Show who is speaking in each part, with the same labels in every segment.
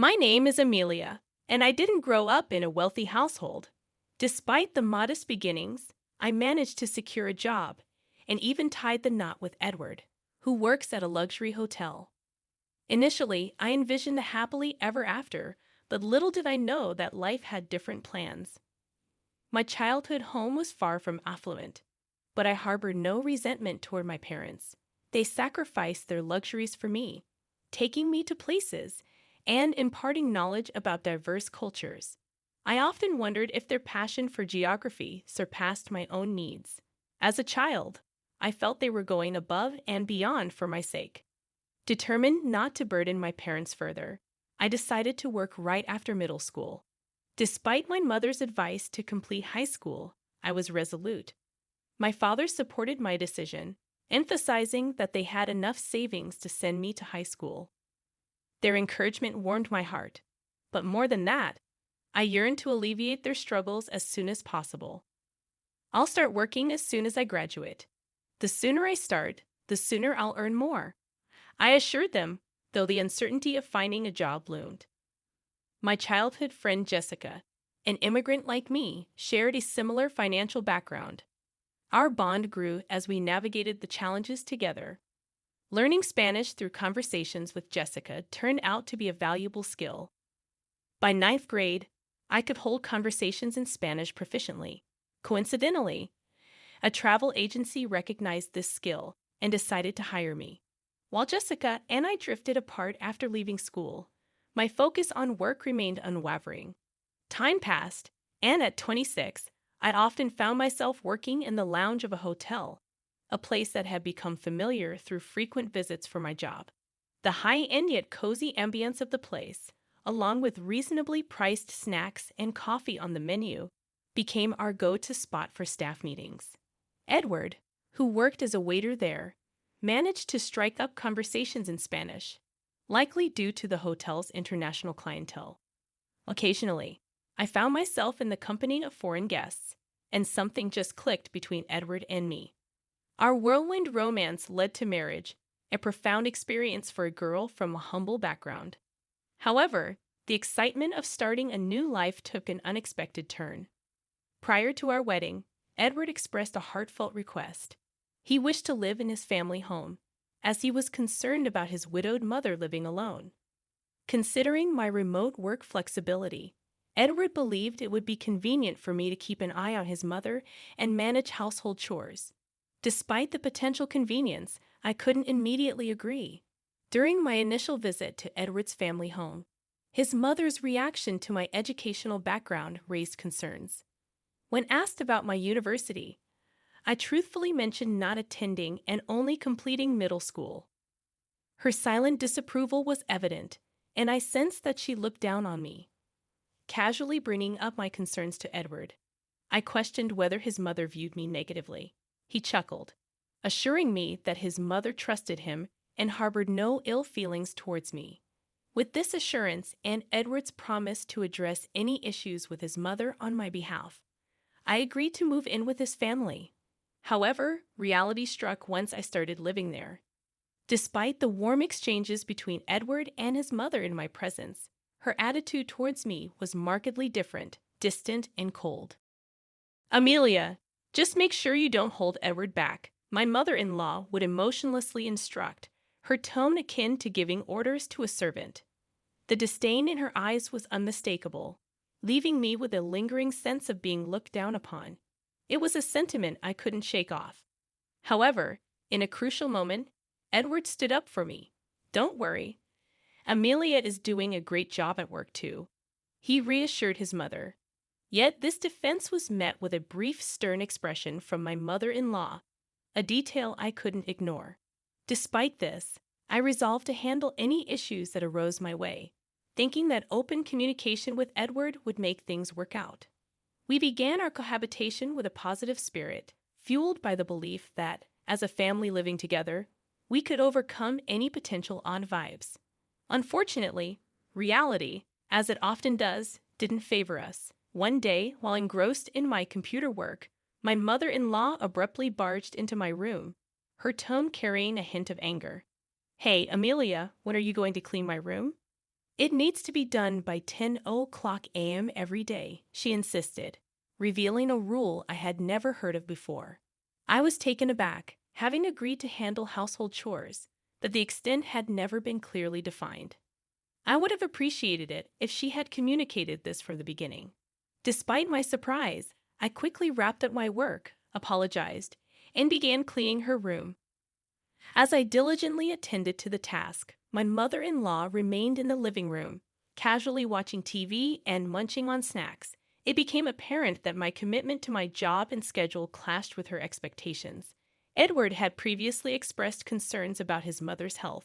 Speaker 1: My name is Amelia, and I didn't grow up in a wealthy household. Despite the modest beginnings, I managed to secure a job and even tied the knot with Edward, who works at a luxury hotel. Initially, I envisioned a happily ever after, but little did I know that life had different plans. My childhood home was far from affluent, but I harbored no resentment toward my parents. They sacrificed their luxuries for me, taking me to places and imparting knowledge about diverse cultures. I often wondered if their passion for geography surpassed my own needs. As a child, I felt they were going above and beyond for my sake. Determined not to burden my parents further, I decided to work right after middle school. Despite my mother's advice to complete high school, I was resolute. My father supported my decision, emphasizing that they had enough savings to send me to high school. Their encouragement warmed my heart, but more than that, I yearned to alleviate their struggles as soon as possible. I'll start working as soon as I graduate. The sooner I start, the sooner I'll earn more, I assured them, though the uncertainty of finding a job loomed. My childhood friend Jessica, an immigrant like me, shared a similar financial background. Our bond grew as we navigated the challenges together. Learning Spanish through conversations with Jessica turned out to be a valuable skill. By ninth grade, I could hold conversations in Spanish proficiently. Coincidentally, a travel agency recognized this skill and decided to hire me. While Jessica and I drifted apart after leaving school, my focus on work remained unwavering. Time passed, and at 26, I often found myself working in the lounge of a hotel, a place that had become familiar through frequent visits for my job. The high-end yet cozy ambience of the place, along with reasonably priced snacks and coffee on the menu, became our go-to spot for staff meetings. Edward, who worked as a waiter there, managed to strike up conversations in Spanish, likely due to the hotel's international clientele. Occasionally, I found myself in the company of foreign guests, and something just clicked between Edward and me. Our whirlwind romance led to marriage, a profound experience for a girl from a humble background. However, the excitement of starting a new life took an unexpected turn. Prior to our wedding, Edward expressed a heartfelt request. He wished to live in his family home, as he was concerned about his widowed mother living alone. Considering my remote work flexibility, Edward believed it would be convenient for me to keep an eye on his mother and manage household chores. Despite the potential convenience, I couldn't immediately agree. During my initial visit to Edward's family home, his mother's reaction to my educational background raised concerns. When asked about my university, I truthfully mentioned not attending and only completing middle school. Her silent disapproval was evident, and I sensed that she looked down on me. Casually bringing up my concerns to Edward, I questioned whether his mother viewed me negatively. He chuckled, assuring me that his mother trusted him and harbored no ill feelings towards me. With this assurance and Edward's promise to address any issues with his mother on my behalf, I agreed to move in with his family. However, reality struck once I started living there. Despite the warm exchanges between Edward and his mother in my presence, her attitude towards me was markedly different, distant, and cold. "Amelia, just make sure you don't hold Edward back," my mother-in-law would emotionlessly instruct, her tone akin to giving orders to a servant. The disdain in her eyes was unmistakable, leaving me with a lingering sense of being looked down upon. It was a sentiment I couldn't shake off. However, in a crucial moment, Edward stood up for me. "Don't worry. Amelia is doing a great job at work too," he reassured his mother. Yet this defense was met with a brief stern expression from my mother-in-law, a detail I couldn't ignore. Despite this, I resolved to handle any issues that arose my way, thinking that open communication with Edward would make things work out. We began our cohabitation with a positive spirit, fueled by the belief that, as a family living together, we could overcome any potential odd vibes. Unfortunately, reality, as it often does, didn't favor us. One day, while engrossed in my computer work, my mother-in-law abruptly barged into my room, her tone carrying a hint of anger. "Hey, Amelia, when are you going to clean my room?" It needs to be done by 10 o'clock a.m. every day, she insisted, revealing a rule I had never heard of before. I was taken aback, having agreed to handle household chores, but the extent had never been clearly defined. I would have appreciated it if she had communicated this from the beginning. Despite my surprise, I quickly wrapped up my work, apologized, and began cleaning her room. As I diligently attended to the task, my mother-in-law remained in the living room, casually watching TV and munching on snacks. It became apparent that my commitment to my job and schedule clashed with her expectations. Edward had previously expressed concerns about his mother's health.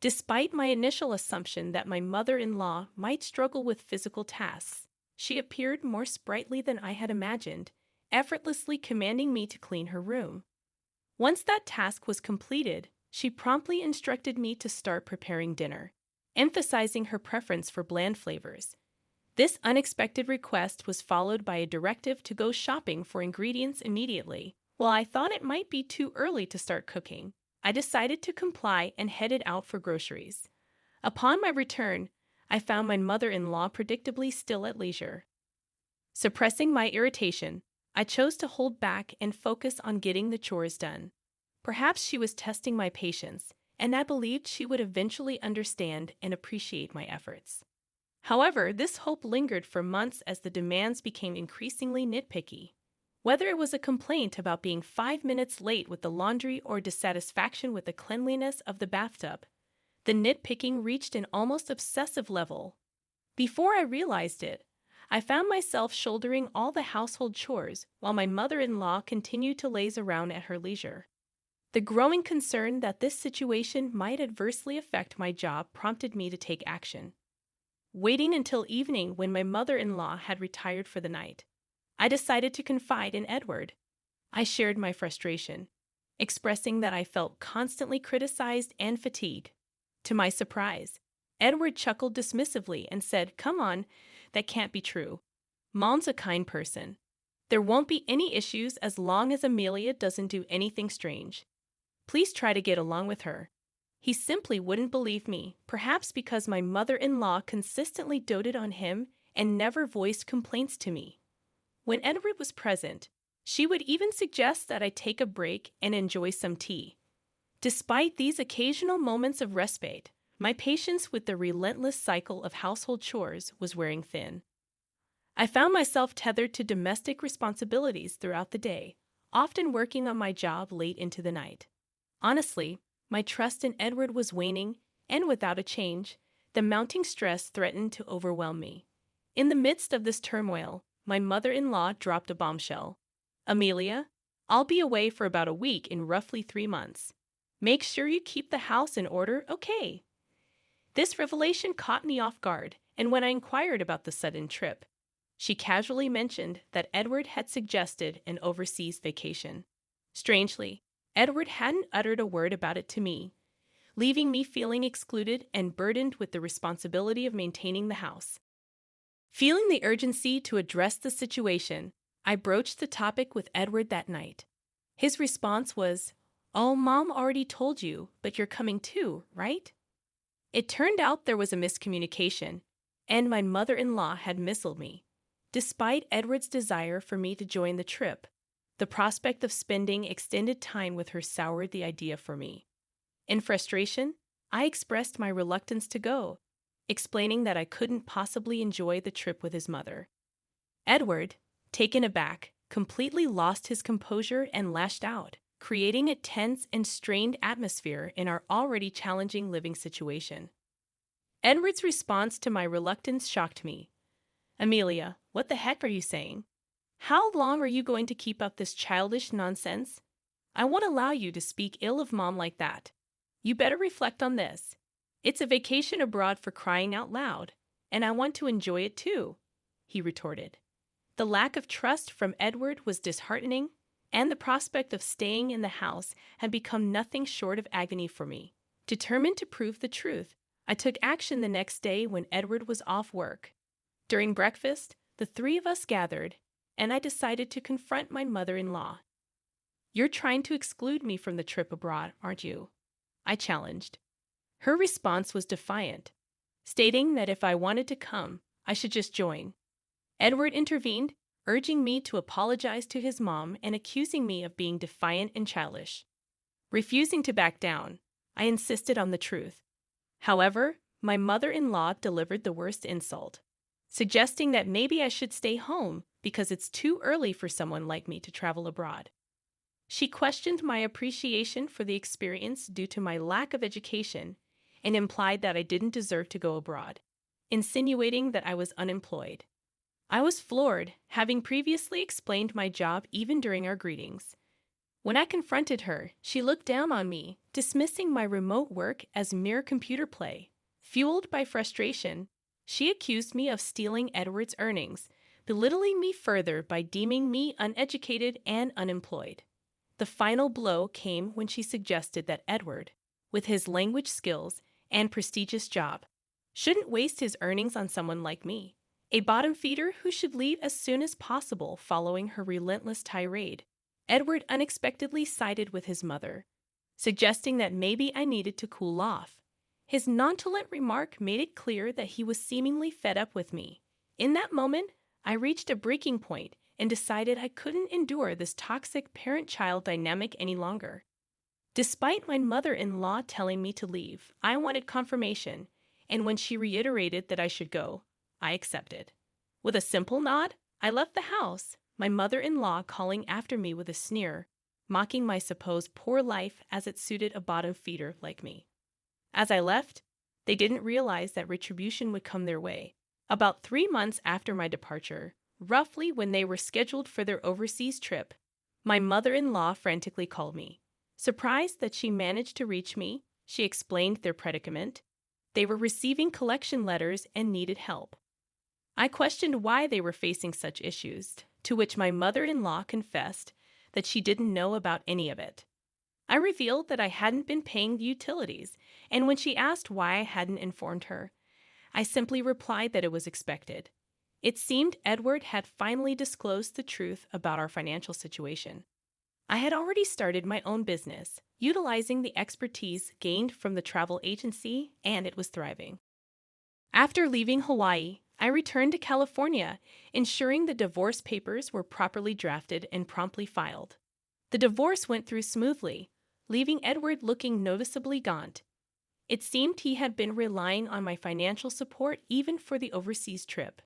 Speaker 1: Despite my initial assumption that my mother-in-law might struggle with physical tasks, she appeared more sprightly than I had imagined, effortlessly commanding me to clean her room. Once that task was completed, she promptly instructed me to start preparing dinner, emphasizing her preference for bland flavors. This unexpected request was followed by a directive to go shopping for ingredients immediately. While I thought it might be too early to start cooking, I decided to comply and headed out for groceries. Upon my return, I found my mother-in-law predictably still at leisure. Suppressing my irritation, I chose to hold back and focus on getting the chores done. Perhaps she was testing my patience, and I believed she would eventually understand and appreciate my efforts. However, this hope lingered for months as the demands became increasingly nitpicky. Whether it was a complaint about being 5 minutes late with the laundry or dissatisfaction with the cleanliness of the bathtub, the nitpicking reached an almost obsessive level. Before I realized it, I found myself shouldering all the household chores while my mother-in-law continued to laze around at her leisure. The growing concern that this situation might adversely affect my job prompted me to take action. Waiting until evening when my mother-in-law had retired for the night, I decided to confide in Edward. I shared my frustration, expressing that I felt constantly criticized and fatigued. To my surprise, Edward chuckled dismissively and said, "Come on, that can't be true. Mom's a kind person. There won't be any issues as long as Amelia doesn't do anything strange. Please try to get along with her." He simply wouldn't believe me, perhaps because my mother-in-law consistently doted on him and never voiced complaints to me. When Edward was present, she would even suggest that I take a break and enjoy some tea. Despite these occasional moments of respite, my patience with the relentless cycle of household chores was wearing thin. I found myself tethered to domestic responsibilities throughout the day, often working on my job late into the night. Honestly, my trust in Edward was waning, and without a change, the mounting stress threatened to overwhelm me. In the midst of this turmoil, my mother-in-law dropped a bombshell. "Amelia, I'll be away for about a week in roughly 3 months. Make sure you keep the house in order, okay?" This revelation caught me off guard, and when I inquired about the sudden trip, she casually mentioned that Edward had suggested an overseas vacation. Strangely, Edward hadn't uttered a word about it to me, leaving me feeling excluded and burdened with the responsibility of maintaining the house. Feeling the urgency to address the situation, I broached the topic with Edward that night. His response was, "Oh, Mom already told you, but you're coming too, right?" It turned out there was a miscommunication, and my mother-in-law had misled me. Despite Edward's desire for me to join the trip, the prospect of spending extended time with her soured the idea for me. In frustration, I expressed my reluctance to go, explaining that I couldn't possibly enjoy the trip with his mother. Edward, taken aback, completely lost his composure and lashed out, creating a tense and strained atmosphere in our already challenging living situation. Edward's response to my reluctance shocked me. "Amelia, what the heck are you saying? How long are you going to keep up this childish nonsense? I won't allow you to speak ill of Mom like that. You better reflect on this. It's a vacation abroad for crying out loud, and I want to enjoy it too," he retorted. The lack of trust from Edward was disheartening, and the prospect of staying in the house had become nothing short of agony for me. Determined to prove the truth, I took action the next day when Edward was off work. During breakfast, the 3 of us gathered, and I decided to confront my mother-in-law. "You're trying to exclude me from the trip abroad, aren't you?" I challenged. Her response was defiant. stating that if I wanted to come, I should just join. Edward intervened, urging me to apologize to his mom and accusing me of being defiant and childish. Refusing to back down, I insisted on the truth. However, my mother-in-law delivered the worst insult, suggesting that maybe I should stay home because it's too early for someone like me to travel abroad. She questioned my appreciation for the experience due to my lack of education and implied that I didn't deserve to go abroad, insinuating that I was unemployed. I was floored, having previously explained my job even during our greetings. When I confronted her, she looked down on me, dismissing my remote work as mere computer play. Fueled by frustration, she accused me of stealing Edward's earnings, belittling me further by deeming me uneducated and unemployed. The final blow came when she suggested that Edward, with his language skills and prestigious job, shouldn't waste his earnings on someone like me, a bottom feeder who should leave as soon as possible following her relentless tirade. Edward unexpectedly sided with his mother, suggesting that maybe I needed to cool off. His nonchalant remark made it clear that he was seemingly fed up with me. In that moment, I reached a breaking point and decided I couldn't endure this toxic parent-child dynamic any longer. Despite my mother-in-law telling me to leave, I wanted confirmation, and when she reiterated that I should go, I accepted. With a simple nod, I left the house, my mother-in-law calling after me with a sneer, mocking my supposed poor life as it suited a bottom feeder like me. As I left, they didn't realize that retribution would come their way. About 3 months after my departure, roughly when they were scheduled for their overseas trip, my mother-in-law frantically called me. Surprised that she managed to reach me, she explained their predicament. They were receiving collection letters and needed help. I questioned why they were facing such issues, to which my mother-in-law confessed that she didn't know about any of it. I revealed that I hadn't been paying the utilities, and when she asked why I hadn't informed her, I simply replied that it was expected. It seemed Edward had finally disclosed the truth about our financial situation. I had already started my own business, utilizing the expertise gained from the travel agency, and it was thriving. After leaving Hawaii, I returned to California, ensuring the divorce papers were properly drafted and promptly filed. The divorce went through smoothly, leaving Edward looking noticeably gaunt. It seemed he had been relying on my financial support even for the overseas trip.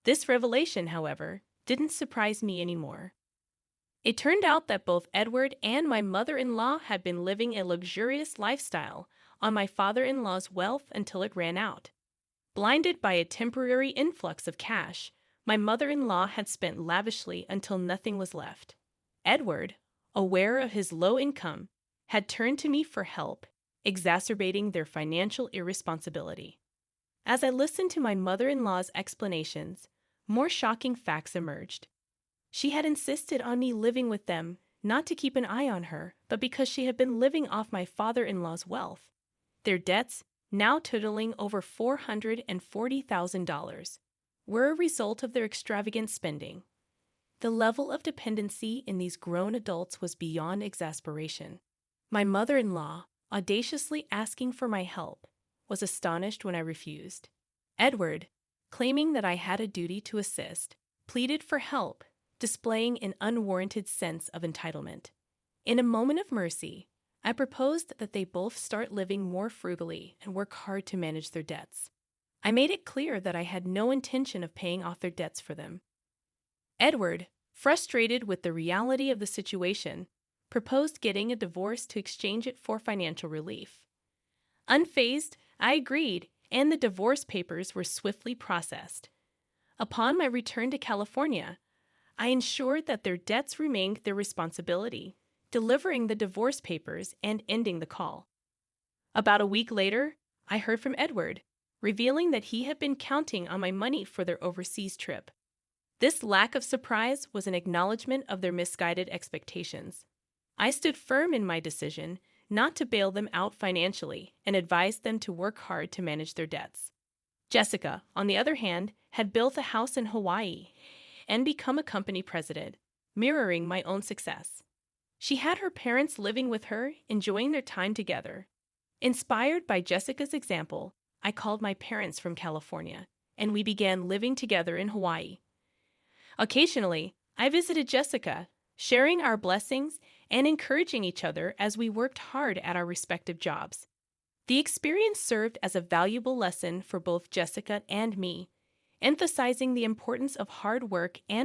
Speaker 1: This revelation, however, didn't surprise me anymore. It turned out that both Edward and my mother-in-law had been living a luxurious lifestyle on my father-in-law's wealth until it ran out. Blinded by a temporary influx of cash, my mother-in-law had spent lavishly until nothing was left. Edward, aware of his low income, had turned to me for help, exacerbating their financial irresponsibility. As I listened to my mother-in-law's explanations, more shocking facts emerged. She had insisted on me living with them, not to keep an eye on her, but because she had been living off my father-in-law's wealth. Their debts, now totaling over $440,000, were a result of their extravagant spending. The level of dependency in these grown adults was beyond exasperation. My mother-in-law, audaciously asking for my help, was astonished when I refused. Edward, claiming that I had a duty to assist, pleaded for help, displaying an unwarranted sense of entitlement. In a moment of mercy, I proposed that they both start living more frugally and work hard to manage their debts. I made it clear that I had no intention of paying off their debts for them. Edward, frustrated with the reality of the situation, proposed getting a divorce to exchange it for financial relief. Unfazed, I agreed, and the divorce papers were swiftly processed. Upon my return to California, I ensured that their debts remained their responsibility, delivering the divorce papers and ending the call. About a week later, I heard from Edward, revealing that he had been counting on my money for their overseas trip. This lack of surprise was an acknowledgement of their misguided expectations. I stood firm in my decision not to bail them out financially and advised them to work hard to manage their debts. Jessica, on the other hand, had built a house in Hawaii and become a company president, mirroring my own success. She had her parents living with her, enjoying their time together. Inspired by Jessica's example, I called my parents from California, and we began living together in Hawaii. Occasionally, I visited Jessica, sharing our blessings and encouraging each other as we worked hard at our respective jobs. The experience served as a valuable lesson for both Jessica and me, emphasizing the importance of hard work and